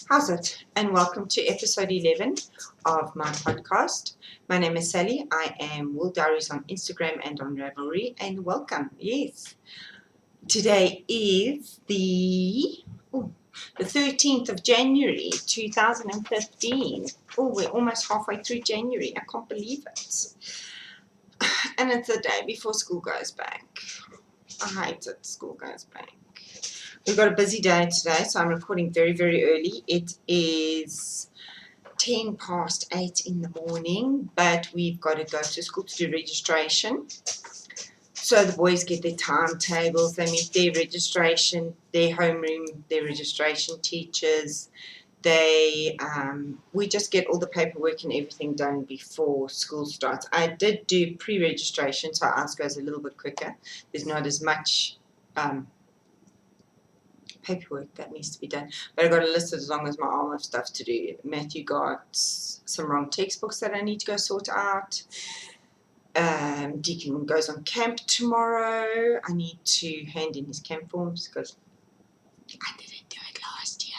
How's it? And welcome to episode 11 of my podcast. My name is Sally. I am Wool Diaries on Instagram and on Ravelry. And welcome. Yes. Today is the 13th of January 2015. Oh, we're almost halfway through January. I can't believe it. And it's the day before school goes back. I hate it. School goes back. We've got a busy day today, so I'm recording very, very early. It is 10 past 8 in the morning, but we've got to go to school to do registration. So the boys get their timetables, they meet their registration, their homeroom, their registration teachers. We just get all the paperwork and everything done before school starts. I did do pre-registration, so ours goes a little bit quicker. There's not as much paperwork that needs to be done, but I got a list as long as my arm of stuff to do. Matthew got some wrong textbooks that I need to go sort out. Deacon goes on camp tomorrow. I need to hand in his camp forms because I didn't do it last year.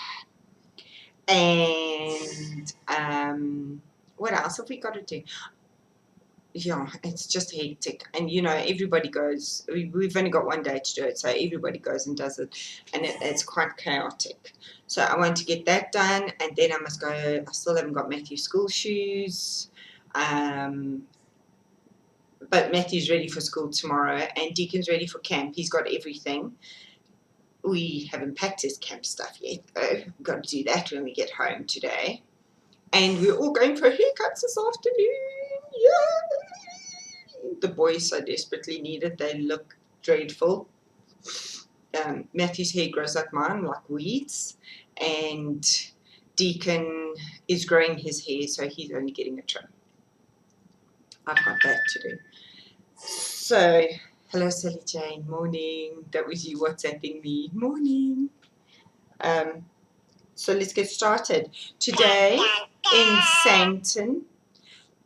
And what else have we got to do? Yeah, it's just hectic, and everybody goes. We've only got one day to do it, so everybody goes and does it, and it's quite chaotic. So I want to get that done, and then I must go. I still haven't got Matthew's school shoes, but Matthew's ready for school tomorrow, and Deacon's ready for camp. He's got everything. We haven't packed his camp stuff yet, though. We've got to do that when we get home today, and we're all going for haircuts this afternoon. Yay! The boys so desperately need it. They look dreadful. Matthew's hair grows like mine, like weeds, and Deacon is growing his hair, so he's only getting a trim. I've got that to do. So, hello Sally Jane, morning. That was you WhatsApping me, morning. So let's get started. Today in Sandton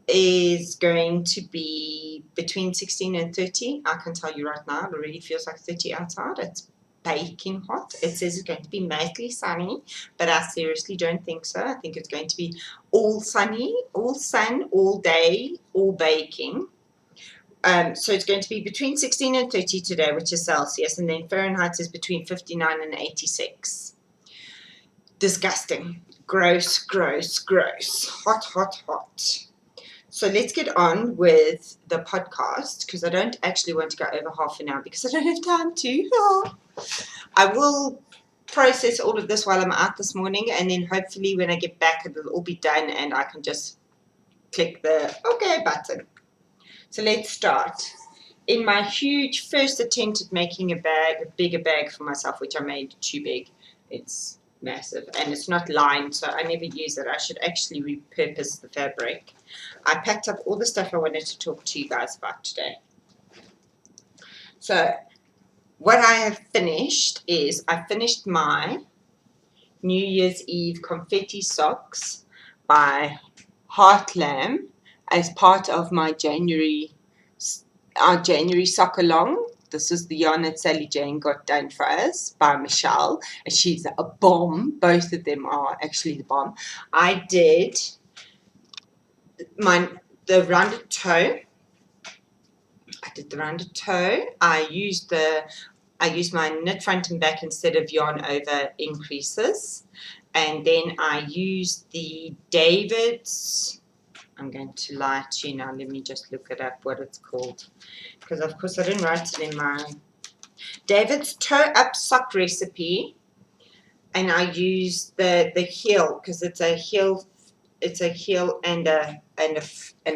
is going to be between 16 and 30. I can tell you right now, it already feels like 30 outside. It's baking hot. It says it's going to be mostly sunny, but I seriously don't think so. I think it's going to be all sunny, all sun, all day, all baking. So it's going to be between 16 and 30 today, which is Celsius, and then Fahrenheit is between 59 and 86. Disgusting. Gross, gross, gross. Hot, hot, hot. So let's get on with the podcast, because I don't actually want to go over half an hour because I don't have time to. I will process all of this while I'm out this morning, and then hopefully when I get back it will all be done and I can just click the OK button. So let's start. In my huge first attempt at making a bigger bag for myself, which I made too big, it's massive and it's not lined, so I never use it. I should actually repurpose the fabric. I packed up all the stuff I wanted to talk to you guys about today. So what I have finished is I finished my New Year's Eve confetti socks by Heartland as part of my our January sock along. This is the yarn that Sally Jane got done for us by Michelle, and she's a bomb. Both of them are actually the bomb. I did the rounded toe. I used my knit front and back instead of yarn over increases, and then I used the David's. I'm going to lie to you now. Let me just look it up what it's called, because of course I didn't write it in my David's toe up sock recipe, and I used the heel because it's a heel and a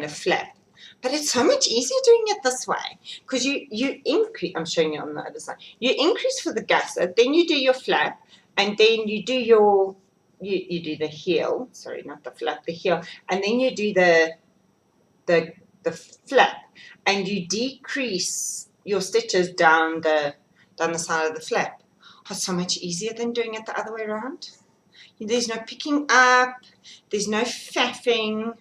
flap. But it's so much easier doing it this way, because you increase. I'm showing you on the other side. You increase for the gusset, then you do your flap, and then you do your you do the heel. Sorry, not the flap, the heel, and then you do the flap, and you decrease your stitches down the side of the flap. It's so much easier than doing it the other way around. There's no picking up. There's no faffing.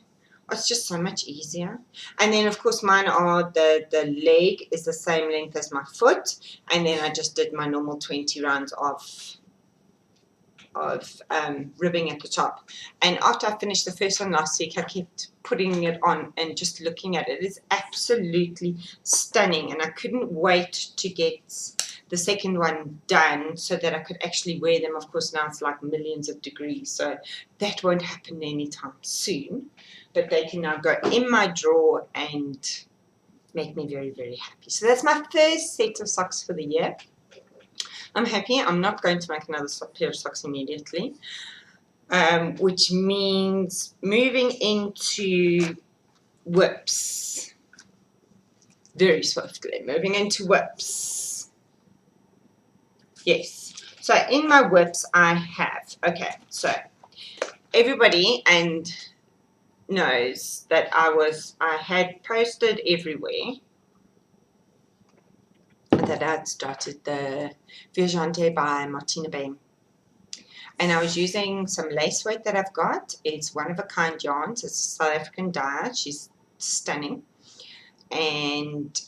It's just so much easier. And then, of course, mine are the leg is the same length as my foot. And then I just did my normal 20 rounds of ribbing at the top. And after I finished the first one last week, I kept putting it on and just looking at it. It's absolutely stunning, and I couldn't wait to get the second one done so that I could actually wear them. Of course, now it's like millions of degrees, so that won't happen anytime soon, but they can now go in my drawer and make me very, very happy. So that's my first set of socks for the year. I'm happy. I'm not going to make another pair of socks immediately, which means moving into whips very swiftly. Moving into whips. Yes. So in my whips I have, okay, so everybody knows that I had posted everywhere that I had started the Viajante by Martina Bain. And I was using some lace weight that I've got. It's one of a kind yarns. It's a South African dye. She's stunning. And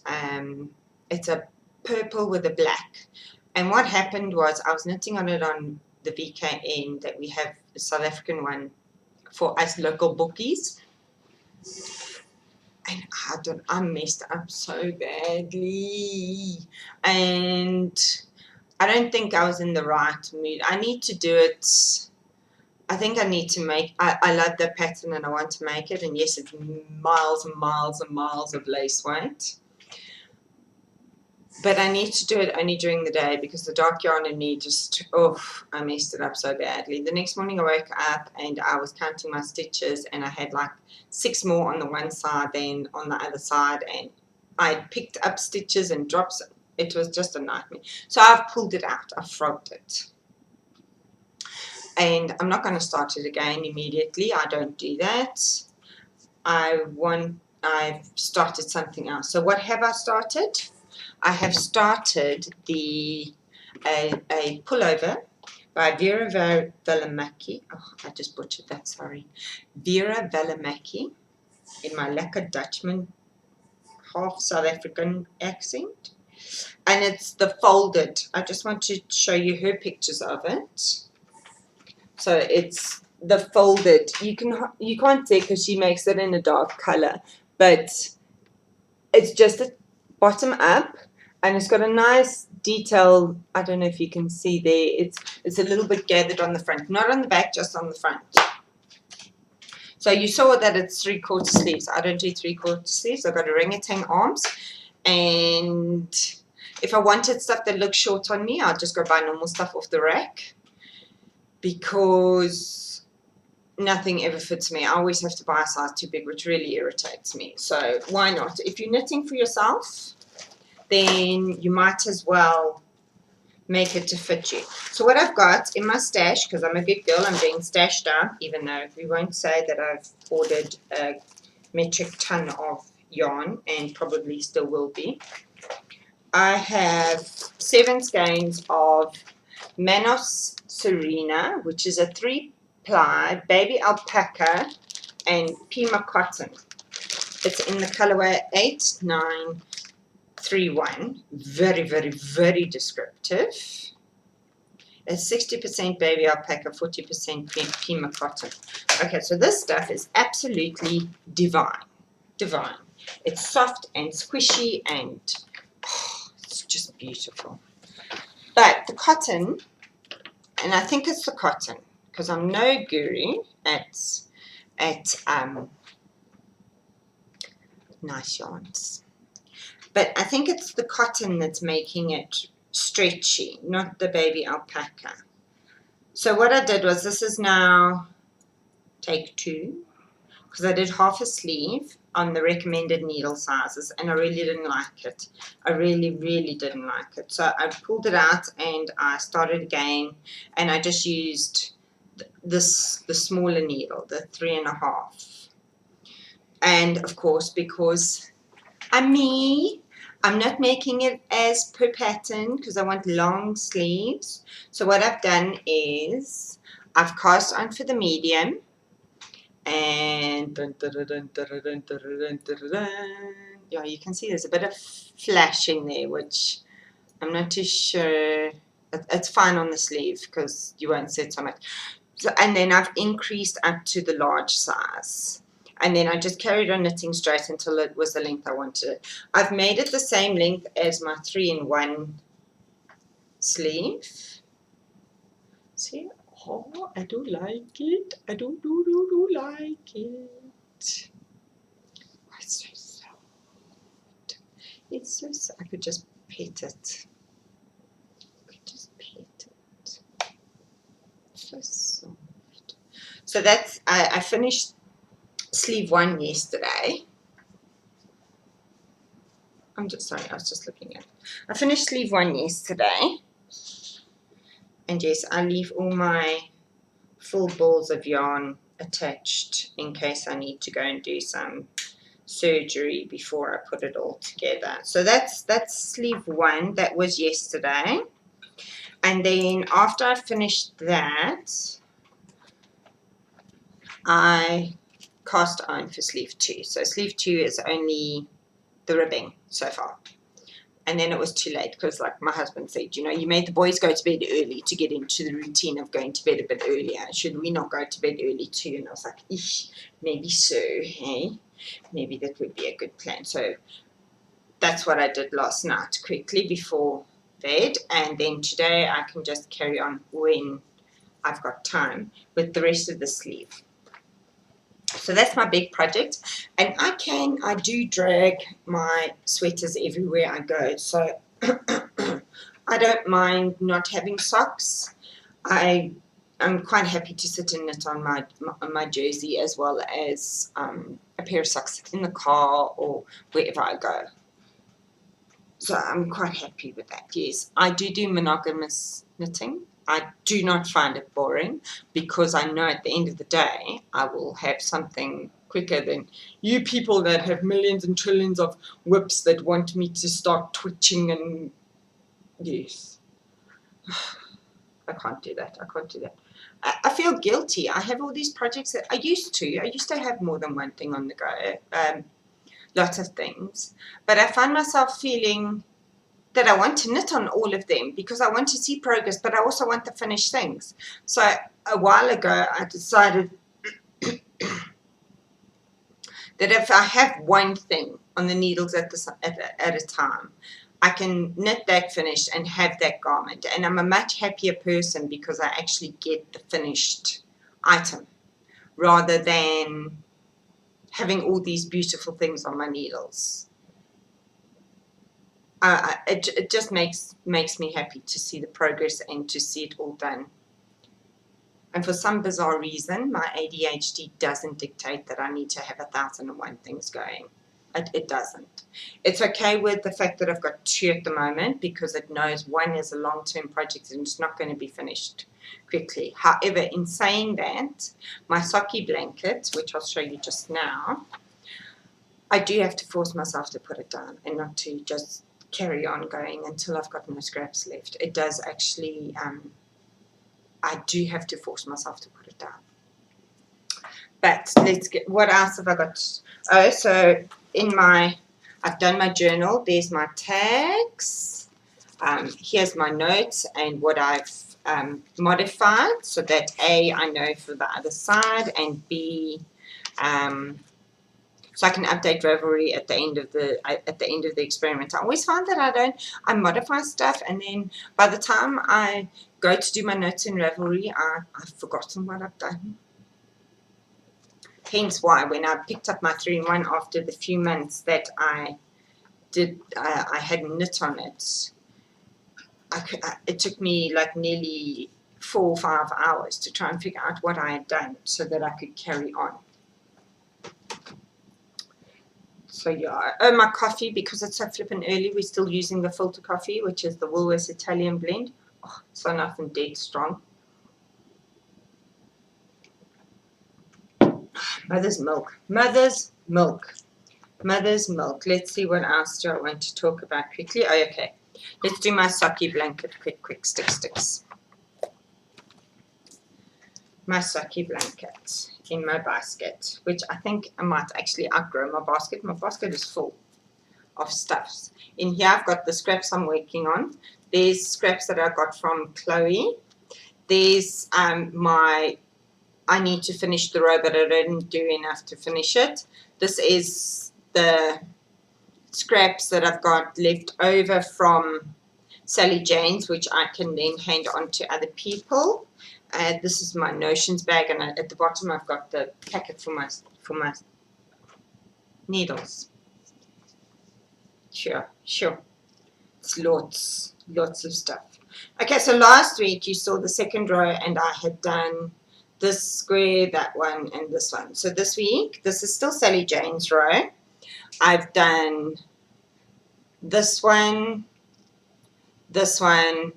it's a purple with a black. And what happened was I was knitting on it on the VKN that we have, the South African one for us local bookies. And I messed up so badly. And I don't think I was in the right mood. I need to do it. I think I need to make, I love the pattern and I want to make it. And yes, it's miles and miles and miles of lace weight. But I need to do it only during the day because the dark yarn in me just, I messed it up so badly. The next morning I woke up and I was counting my stitches and I had like 6 more on the one side than on the other side. And I picked up stitches and drops. It was just a nightmare. So I've pulled it out. I've frogged it. And I'm not going to start it again immediately. I don't do that. I've started something else. So what have I started? I have started a pullover by Vera Velamaki. Oh, I just butchered that, sorry. Vera Velamaki in my Lekker Dutchman half South African accent. And it's the folded. I just want to show you her pictures of it. So it's the folded. You can't see because she makes it in a dark color, but it's just a bottom up, and it's got a nice detail. I don't know if you can see there. It's a little bit gathered on the front, not on the back, just on the front. So you saw that it's 3/4 sleeves. I don't do 3/4 sleeves. I've got orangutan arms, and if I wanted stuff that looks short on me, I'll just go buy normal stuff off the rack because nothing ever fits me. I always have to buy a size too big, which really irritates me. So why not? If you're knitting for yourself, then you might as well make it to fit you. So what I've got in my stash, because I'm a good girl, I'm being stashed out, even though we won't say that I've ordered a metric ton of yarn, and probably still will be. I have 7 skeins of Manos Serena, which is a 3-ply baby alpaca and Pima cotton. It's in the colorway 8931. Very, very, very descriptive. It's 60% baby alpaca, 40% Pima cotton. Okay, so this stuff is absolutely divine. Divine. It's soft and squishy and it's just beautiful. But the cotton, and I think it's the cotton, because I'm no guru at nice yarns. But I think it's the cotton that's making it stretchy, not the baby alpaca. So what I did was, this is now take 2, because I did half a sleeve on the recommended needle sizes, and I really didn't like it. I really, really didn't like it. So I pulled it out and I started again, and I just used the smaller needle, the 3.5. And of course, because I'm me, I'm not making it as per pattern because I want long sleeves. So what I've done is I've cast on for the medium, and yeah, you can see there's a bit of flashing there, which I'm not too sure It's fine on the sleeve because you won't see it so much. So, and then I've increased up to the large size. And then I just carried on knitting straight until it was the length I wanted it. I've made it the same length as my 3-in-1 sleeve. See? Oh, I do like it. I do like it. It's so soft. It's so soft. I could just pet it. So soft. So that's, I finished sleeve 1 yesterday. I'm just sorry, I was just looking at it. I finished sleeve 1 yesterday. And yes, I leave all my full balls of yarn attached in case I need to go and do some surgery before I put it all together. So that's sleeve 1. That was yesterday. And then after I finished that, I cast iron for sleeve 2. So sleeve 2 is only the ribbing so far. And then it was too late because, like my husband said, you know, you made the boys go to bed early to get into the routine of going to bed a bit earlier. Should we not go to bed early too? And I was like, eesh, maybe so, hey? Maybe that would be a good plan. So that's what I did last night quickly before bed. And then today I can just carry on when I've got time with the rest of the sleeve. So that's my big project, and I do drag my sweaters everywhere I go, so I don't mind not having socks. I'm quite happy to sit and knit on my jersey as well as a pair of socks in the car or wherever I go. So I'm quite happy with that. Yes, I do monogamous knitting. I do not find it boring because I know at the end of the day I will have something quicker than you people that have millions and trillions of whips that want me to start twitching and yes. I can't do that. I can't do that. I feel guilty. I have all these projects that I used to have more than one thing on the go, lots of things, but I find myself feeling that I want to knit on all of them because I want to see progress, but I also want the finished things. So a while ago, I decided that if I have one thing on the needles at a time, I can knit that finished and have that garment. And I'm a much happier person because I actually get the finished item rather than having all these beautiful things on my needles. It just makes me happy to see the progress and to see it all done. And for some bizarre reason, my ADHD doesn't dictate that I need to have 1,001 things going. It doesn't. It's okay with the fact that I've got 2 at the moment because it knows one is a long-term project and it's not going to be finished quickly. However, in saying that, my Saki blanket, which I'll show you just now, I do have to force myself to put it down and not to just carry on going until I've got no scraps left. It does actually, I do have to force myself to put it down. But let's get, what else have I got? Oh, so in my, I've done my journal. There's my tags. Here's my notes and what I've modified so that A, I know for the other side, and B, so I can update Ravelry at the end of the experiment. I always find that I modify stuff, and then by the time I go to do my notes in Ravelry, I've forgotten what I've done. Hence why when I picked up my 3-in-1 after the few months that I had knit on it, it took me like nearly 4 or 5 hours to try and figure out what I had done so that I could carry on. So yeah, my coffee, because it's so flippin' early, we're still using the filter coffee, which is the Woolworths Italian blend. Oh, so nice and dead strong. Mother's milk. Mother's milk. Mother's milk. Let's see what else do I want to talk about quickly. Oh, okay. Let's do my Saki blanket quick. Sticks. My Saki blanket in my basket, which I think I might actually outgrow my basket. My basket is full of stuffs. In here I've got the scraps I'm working on. There's scraps that I got from Chloe. There's I need to finish the row, but I didn't do enough to finish it. This is the scraps that I've got left over from Sally Jane's, which I can then hand on to other people. This is my Notions bag, and at the bottom I've got the packet for my needles. Sure. It's lots of stuff. Okay, so last week you saw the second row, and I had done this square, that one, and this one. So this week, this is still Sally Jane's row. I've done this one, this one,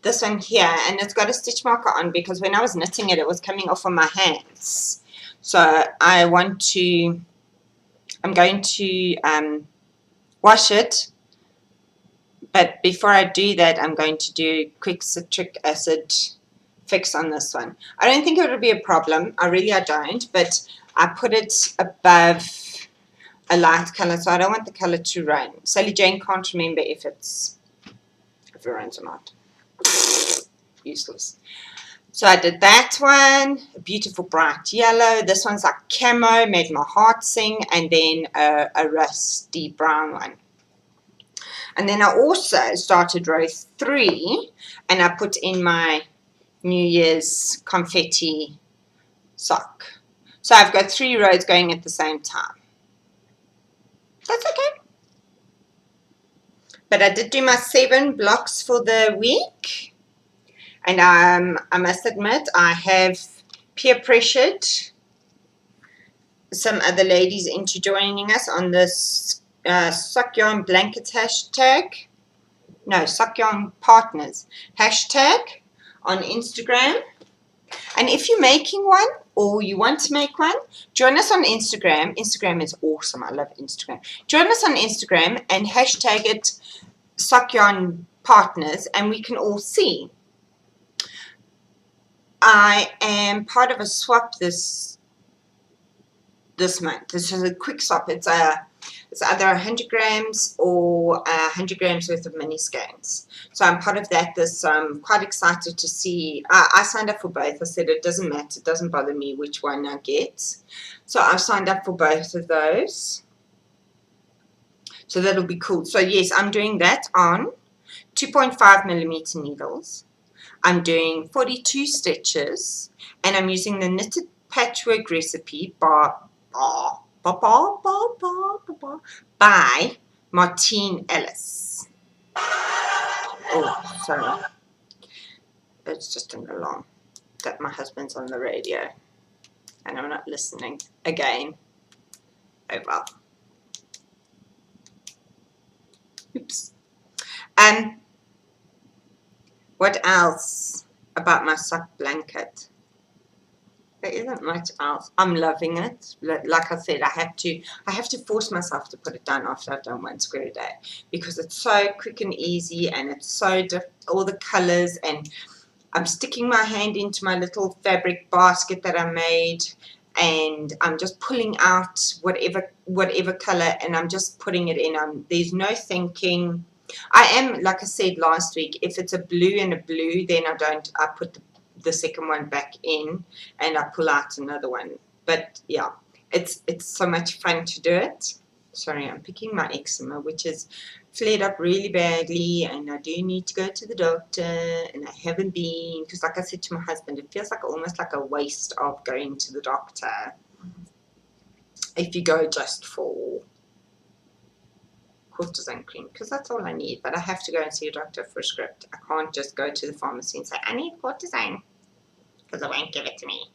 this one here, and it's got a stitch marker on because when I was knitting it, it was coming off on my hands. So I'm going to wash it, but before I do that, I'm going to do quick citric acid fix on this one. I don't think it will be a problem. I don't, but I put it above a light color, so I don't want the color to run. Sally Jane can't remember if it runs or not. Useless. So I did that one, a beautiful bright yellow. This one's like camo, made my heart sing, and then a rusty brown one. And then I also started row 3, and I put in my New Year's confetti sock. So I've got 3 rows going at the same time. That's okay. But I did do my 7 blocks for the week. And I must admit, I have peer pressured some other ladies into joining us on this Sock Yarn Blankets hashtag. No, Sock Yarn Partners hashtag on Instagram. And if you're making one or you want to make one, join us on Instagram. Instagram is awesome. I love Instagram. Join us on Instagram and hashtag it Sock Yarn Partners, and we can all see. I am part of a swap this month. This is a quick swap. It's either 100 grams or 100 grams worth of mini skeins. So I'm part of that. I'm quite excited to see. I signed up for both. I said it doesn't matter. It doesn't bother me which one I get. So I've signed up for both of those. So that'll be cool. So yes, I'm doing that on 2.5 millimeter needles. I'm doing 42 stitches, and I'm using the Knitted Patchwork Recipe by Martine Ellis. Oh, sorry. It's just an alarm that my husband's on the radio, and I'm not listening again. Oh well. Oops. What else about my sock blanket? There isn't much else. I'm loving it. Like I said, I have to force myself to put it down after I've done 1 square a day, because it's so quick and easy, and it's so all the colors, and I'm sticking my hand into my little fabric basket that I made, and I'm just pulling out whatever color, and I'm just putting it in. There's no thinking. I am, like I said last week, if it's a blue and a blue, then I put the second one back in, and I pull out another one. But yeah, it's so much fun to do it. Sorry, I'm picking my eczema, which is flared up really badly, and I do need to go to the doctor, and I haven't been, because like I said to my husband, it feels like almost like a waste of going to the doctor if you go just for cortisone cream, because that's all I need. But I have to go and see a doctor for a script. I can't just go to the pharmacy and say I need cortisone, because they won't give it to me.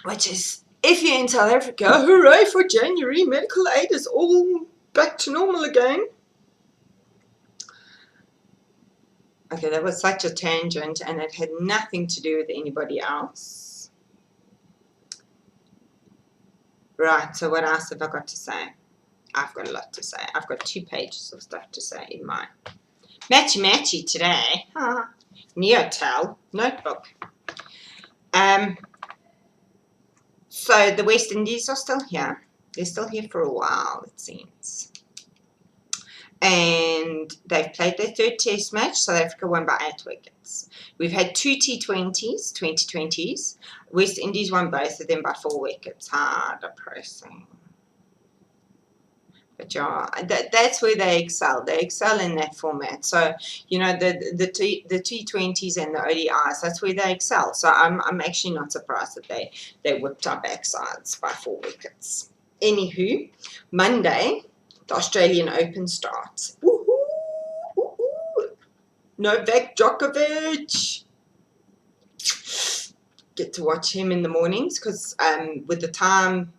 Which is, if you're in South Africa, hooray for January, medical aid is all back to normal again. Okay, that was such a tangent, and it had nothing to do with anybody else. Right, so what else have I got to say? I've got a lot to say. I've got 2 pages of stuff to say in my matchy today. Neotel notebook. So the West Indies are still here. They're still here for a while, it seems. and they've played their third test match. South Africa won by 8 wickets. We've had 2 T20s, 2020s. West Indies won both of them by 4 wickets. Depressing. But yeah, that's where they excel. They excel in that format. So, you know, the T20s and the ODIs, that's where they excel. So I'm actually not surprised that they whipped our backsides by 4 wickets. Anywho, Monday, the Australian Open starts. Woohoo! Woohoo! Novak Djokovic. Get to watch him in the mornings because with the time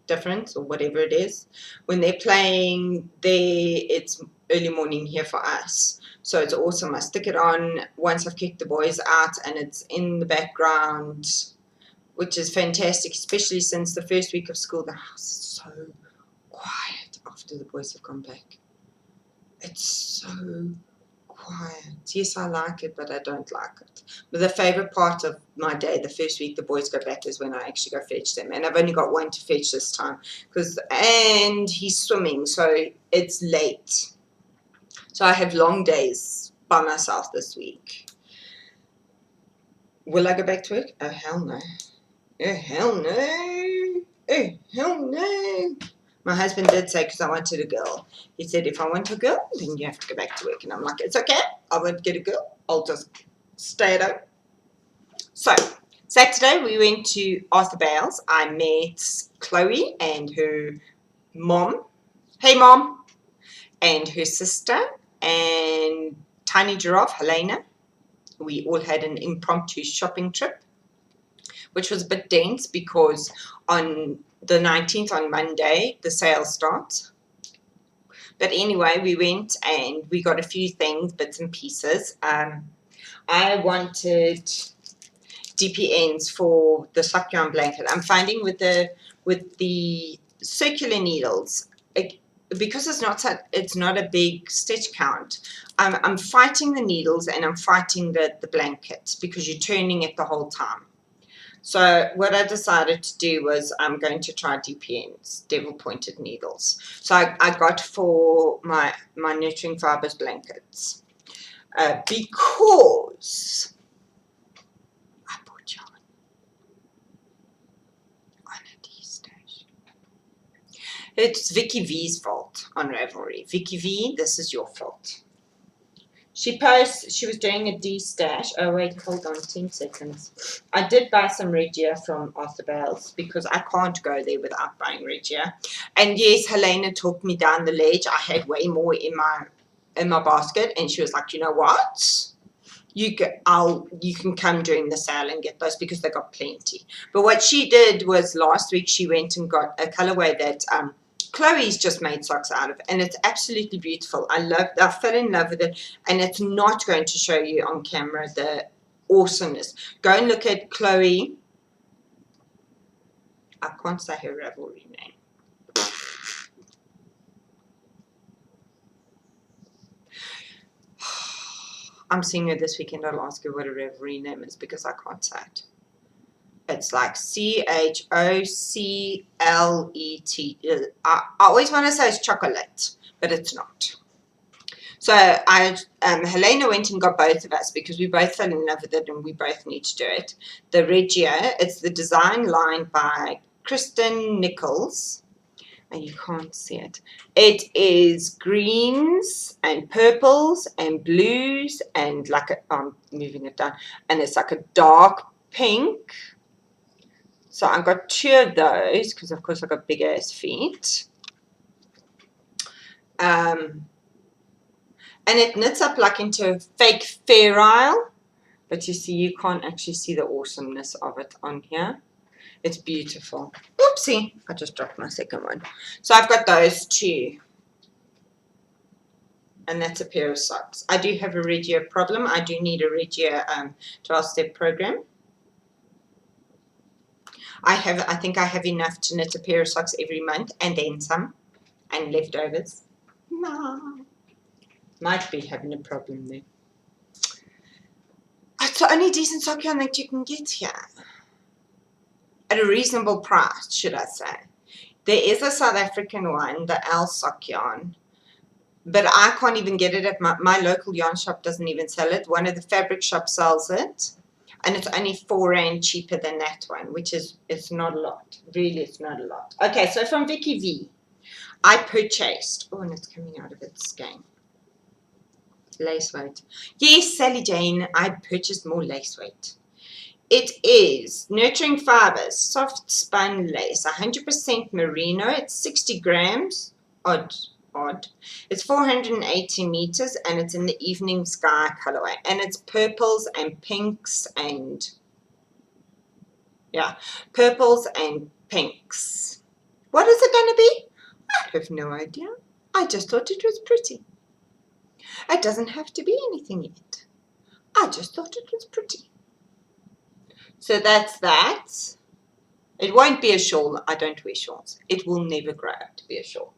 difference or whatever it is, when they're playing there, it's early morning here for us. So it's awesome. I stick it on once I've kicked the boys out and it's in the background, which is fantastic, especially since the first week of school. The house is so quiet after the boys have gone back. It's so quiet. Yes, I like it, but I don't like it. But the favorite part of my day, the first week the boys go back, is when I actually go fetch them. And I've only got one to fetch this time, and he's swimming, so it's late. So I have long days by myself this week. Will I go back to work? Oh, hell no. Oh, hell no. Oh, hell no. My husband did say, because I wanted a girl, he said, if I want a girl, then you have to go back to work. And I'm like, it's okay. I won't get a girl. I'll just stay at home. So, Saturday we went to Arthur Bales. I met Chloe and her mom. Hey, mom. And her sister and tiny giraffe, Helena. We all had an impromptu shopping trip, which was a bit dense because on the 19th, on Monday, the sale starts. But anyway, we went and we got a few things, bits and pieces. I wanted DPNs for the sock yarn blanket. I'm finding with the circular needles, because it's not a big stitch count, I'm fighting the needles and I'm fighting the blanket because you're turning it the whole time. So what I decided to do was I'm going to try DPNs, devil pointed needles. So I got for my Nurturing Fibers blankets because I put John on a D-stash. It's Vicky V's fault on Ravelry. Vicky V, this is your fault. She was doing a D-stash. Oh, wait, hold on 10 seconds. I did buy some Regia from Arthur Bales because I can't go there without buying Regia. And yes, Helena talked me down the ledge. I had way more in my basket. And she was like, you know what? You can come during the sale and get those because they got plenty. But what she did was last week she went and got a colorway that Chloe's just made socks out of, and it's absolutely beautiful. I fell in love with it, and it's not going to show you on camera the awesomeness. Go and look at Chloe. I can't say her Ravelry name. I'm seeing her this weekend. I'll ask her what her Ravelry name is because I can't say it. It's like CHOCLET. I always want to say it's chocolate, but it's not. So Helena went and got both of us because we both fell in love with it and we both need to do it. The Regia, it's the design line by Kristen Nichols. And you can't see it. It is greens and purples and blues and I'm moving it down. And it's like a dark pink. So I've got 2 of those because, of course, I've got big ass feet. And it knits up like into a fake ferrule. But you see, you can't actually see the awesomeness of it on here. It's beautiful. Oopsie, I just dropped my second one. So I've got those 2. And that's a pair of socks. I do have a Regia problem. I do need a Regia 12-step program. I think I have enough to knit a pair of socks every month and then some and leftovers. No. Might be having a problem there. It's the only decent sock yarn that you can get here. At a reasonable price, should I say. There is a South African one, the Al Sock yarn, but I can't even get it at my local yarn shop. Doesn't even sell it. One of the fabric shops sells it, and it's only R4 cheaper than that one, which is, it's not a lot. Really, it's not a lot. Okay, so from Vicky V, I purchased, oh, and it's coming out of its game, lace weight. Yes, Sally Jane, I purchased more lace weight. It is Nurturing Fibers, soft spun lace, 100% merino. It's 60 grams, odd. It's 480 meters, and it's in the Evening Sky colorway. And it's purples and pinks and, yeah, purples and pinks. What is it going to be? I have no idea. I just thought it was pretty. It doesn't have to be anything yet. I just thought it was pretty. So that's that. It won't be a shawl. I don't wear shawls. It will never grow up to be a shawl.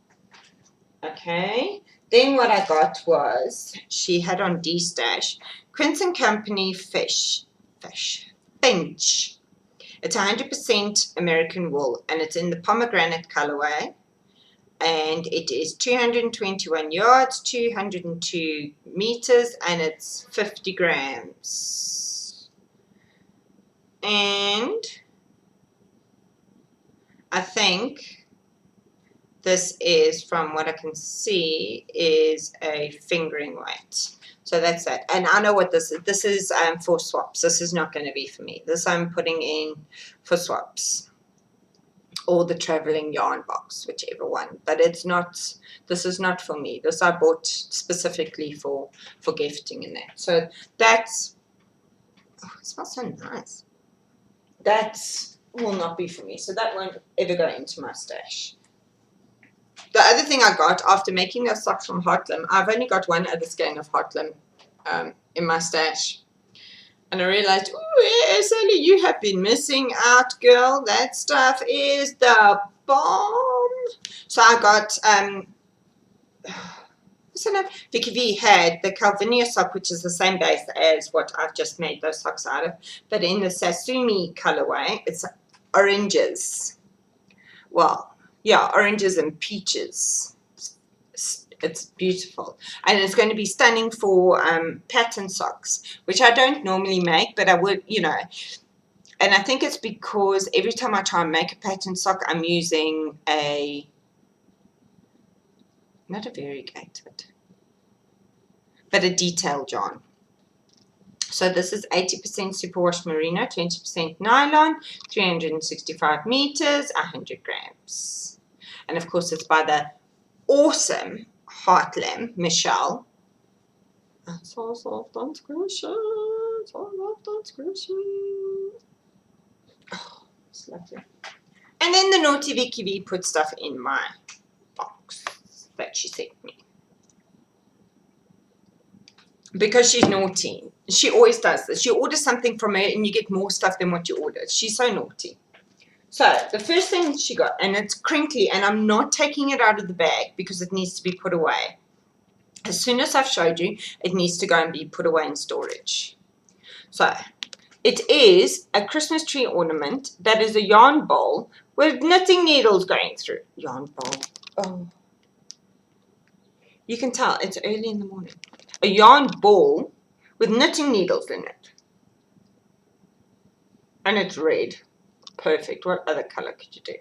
Okay. Then what I got was, she had on D-Stash, Quince & Company Finch. It's 100% American wool, and it's in the pomegranate colorway. And it is 221 yards, 202 meters, and it's 50 grams. And I think this is, from what I can see, is a fingering weight. So that's that. And I know what this is. This is for swaps. This is not going to be for me. This I'm putting in for swaps, or the traveling yarn box, whichever one. But it's not, this is not for me. This I bought specifically for gifting and that. So that's, oh, it smells so nice. That will not be for me. So that won't ever go into my stash. The other thing I got after making those socks from Heartland, I've only got one other skein of Heartland in my stash. And I realized, oh, Sally, you have been missing out, girl. That stuff is the bomb. So I got, what's her name? Vicky V had the Calvinia sock, which is the same base as what I've just made those socks out of. But in the Sasumi colorway, it's oranges. Well, yeah, oranges and peaches. It's beautiful. And it's going to be stunning for pattern socks, which I don't normally make, but I would, you know. And I think it's because every time I try and make a pattern sock, I'm using a, not a variegated, but a detailed yarn. So this is 80% superwash merino, 20% nylon, 365 meters, 100 grams. And of course it's by the awesome Heartland Michelle. So soft and squishy, so soft and squishy. Oh, it's lovely. And then the naughty Vicky V put stuff in my box that she sent me. Because she's naughty. She always does this. You order something from her and you get more stuff than what you ordered. She's so naughty. So the first thing she got, and it's crinkly, and I'm not taking it out of the bag because it needs to be put away. As soon as I've showed you, it needs to go and be put away in storage. So it is a Christmas tree ornament that is a yarn bowl with knitting needles going through. Yarn bowl. Oh. You can tell it's early in the morning. A yarn ball with knitting needles in it. And it's red. Perfect. What other color could you do?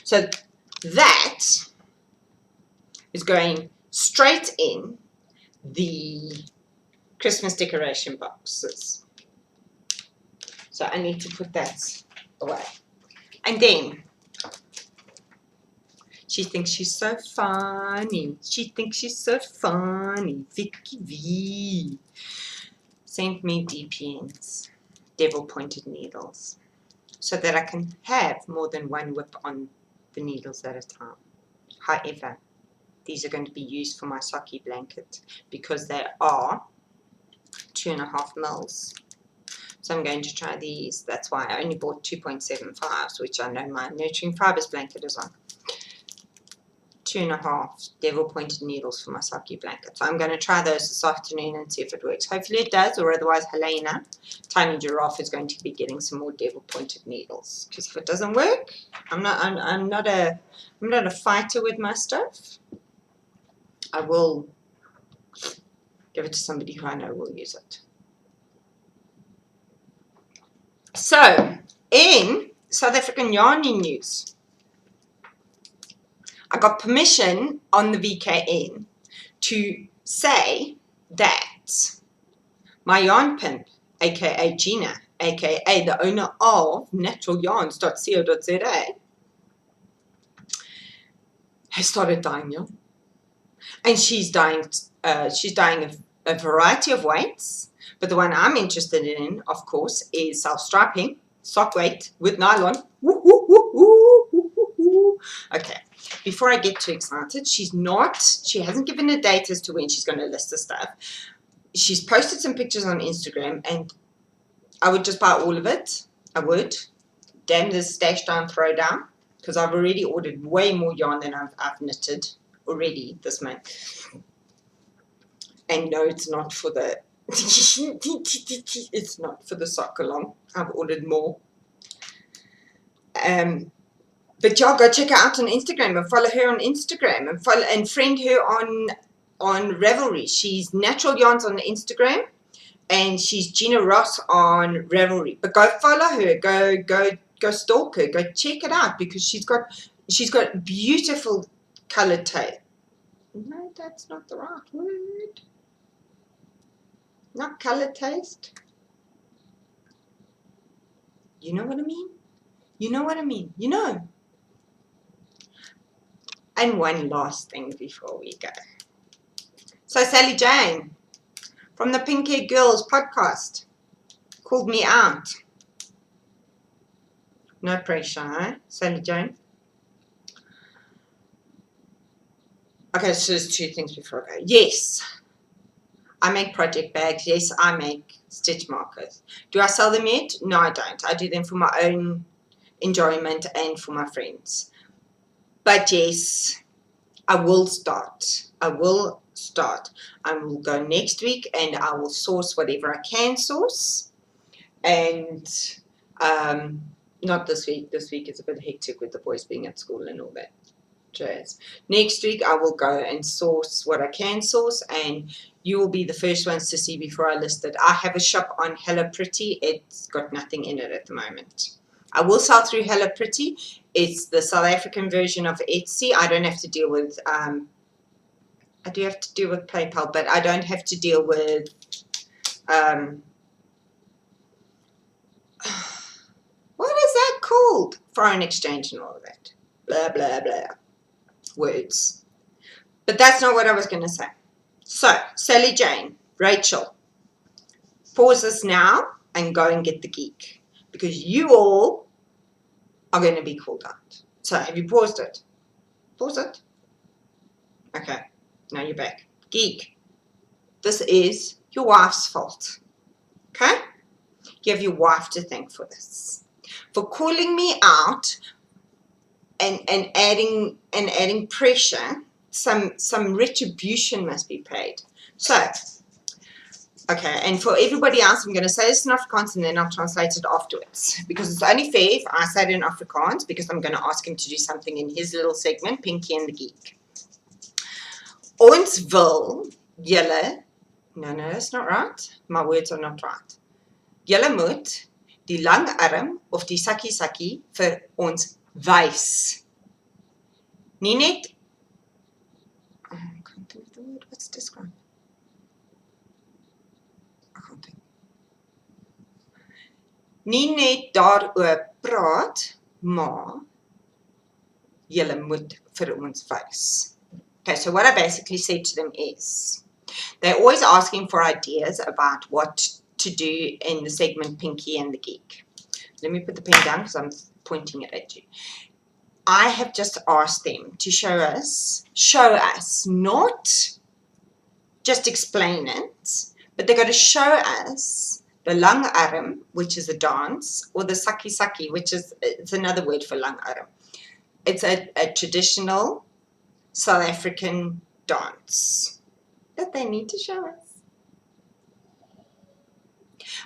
So that is going straight in the Christmas decoration boxes. So I need to put that away. And then she thinks she's so funny. She thinks she's so funny. Vicky V sent me DPNs, devil pointed needles, so that I can have more than one whip on the needles at a time. However, these are going to be used for my socky blanket because they are 2.5 mils. So I'm going to try these. That's why I only bought 2.75s, which I know my Nurturing Fibers blanket is on. 2.5 devil pointed needles for my sake blanket. So I'm going to try those this afternoon and see if it works. Hopefully it does, or otherwise Helena, Tiny Giraffe, is going to be getting some more devil pointed needles. Because if it doesn't work, I'm not a fighter with my stuff. I will give it to somebody who I know will use it. So, in South African yarning news, I got permission on the VKN to say that my yarn pimp, aka Gina, aka the owner of naturalyarns.co.za, has started dyeing yarn. And she's dyeing a variety of weights, but the one I'm interested in, of course, is self-striping, sock weight with nylon. Okay, before I get too excited, she hasn't given a date as to when she's going to list the stuff. She's posted some pictures on Instagram, and I would just buy all of it. I would. Damn this stash down, throw down, because I've already ordered way more yarn than I've knitted already this month. And no, it's not for the it's not for the sock along. I've ordered more. But y'all go check her out on Instagram and follow her on Instagram and friend her on Ravelry. She's Natural Yarns on Instagram, and she's Gina Ross on Ravelry. But go follow her. Go stalk her. Go check it out, because she's got beautiful colored tape. No, that's not the right word. Not color taste. You know what I mean? You know what I mean? You know. And one last thing before we go. So Sally Jane from the Pink Hair Girls podcast called me out. No pressure, eh? Sally Jane. Okay, so there's two things before I go. Yes, I make project bags. Yes, I make stitch markers. Do I sell them yet? No, I don't. I do them for my own enjoyment and for my friends. But yes, I will start. I will start. I will go next week, and I will source whatever I can source. And not this week. This week is a bit hectic with the boys being at school and all that jazz. Next week I will go and source what I can source, and you will be the first ones to see before I list it. I have a shop on Hello Pretty. It's got nothing in it at the moment. I will sell through Hello Pretty. It's the South African version of Etsy. I don't have to deal with I do have to deal with PayPal, but I don't have to deal with what is that called? Foreign exchange and all of that. Blah, blah, blah. Words. But that's not what I was going to say. So, Sally Jane, Rachel, pause this now and go and get the geek, because you all are going to be called out. So, have you paused it? Pause it. Okay, now you're back. Geek, this is your wife's fault. Okay? You have your wife to thank for this. For calling me out and adding pressure. Some retribution must be paid. So, okay, and for everybody else, I'm going to say this in Afrikaans and then I'll translate it afterwards, because it's only fair if I say it in Afrikaans, because I'm going to ask him to do something in his little segment, Pinky and the Geek. Ons wil julle, no, that's not right. My words are not right. Julle moet die lang arm of die sakkie sakkie vir ons wys. Nie net, I can't think of the word, what's described? I can't think. Nie net daaroor praat, maar julle moet vir ons wys. Okay, so what I basically said to them is, they're always asking for ideas about what to do in the segment Pinky and the Geek. Let me put the pen down because I'm pointing it at you. I have just asked them to show us, not just explain it, but they're going to show us the lang arm, which is a dance, or the sakkie sakkie, which is, it's another word for lang arm. It's a traditional South African dance that they need to show us.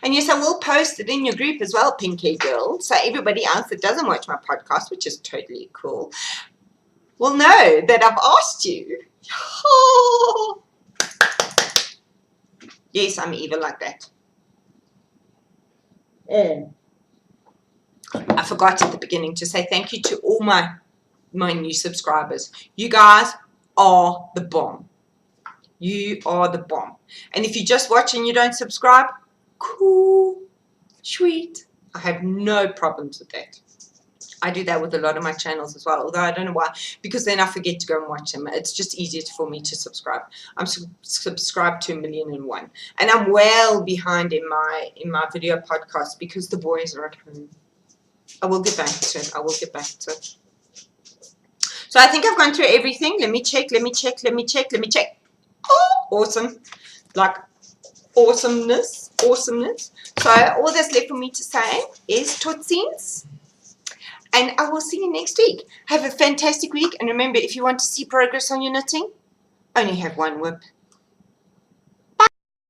And yes, I will post it in your group as well, Pink Hair Girl, so everybody else that doesn't watch my podcast, which is totally cool, will know that I've asked you. Oh. Yes, I'm evil like that. I forgot at the beginning to say thank you to all my new subscribers. You guys are the bomb. You are the bomb. And if you just watch and you don't subscribe, cool, sweet. I have no problems with that. I do that with a lot of my channels as well, although I don't know why, because then I forget to go and watch them. It's just easier for me to subscribe. I'm subscribed to 1,000,001, and I'm well behind in my video podcast because the boys are at home. I will get back to it. I will get back to it. So I think I've gone through everything. Let me check. Oh, awesome. Like awesomeness. So all that's left for me to say is totsies. And I will see you next week. Have a fantastic week. And remember, if you want to see progress on your knitting, only have one whip.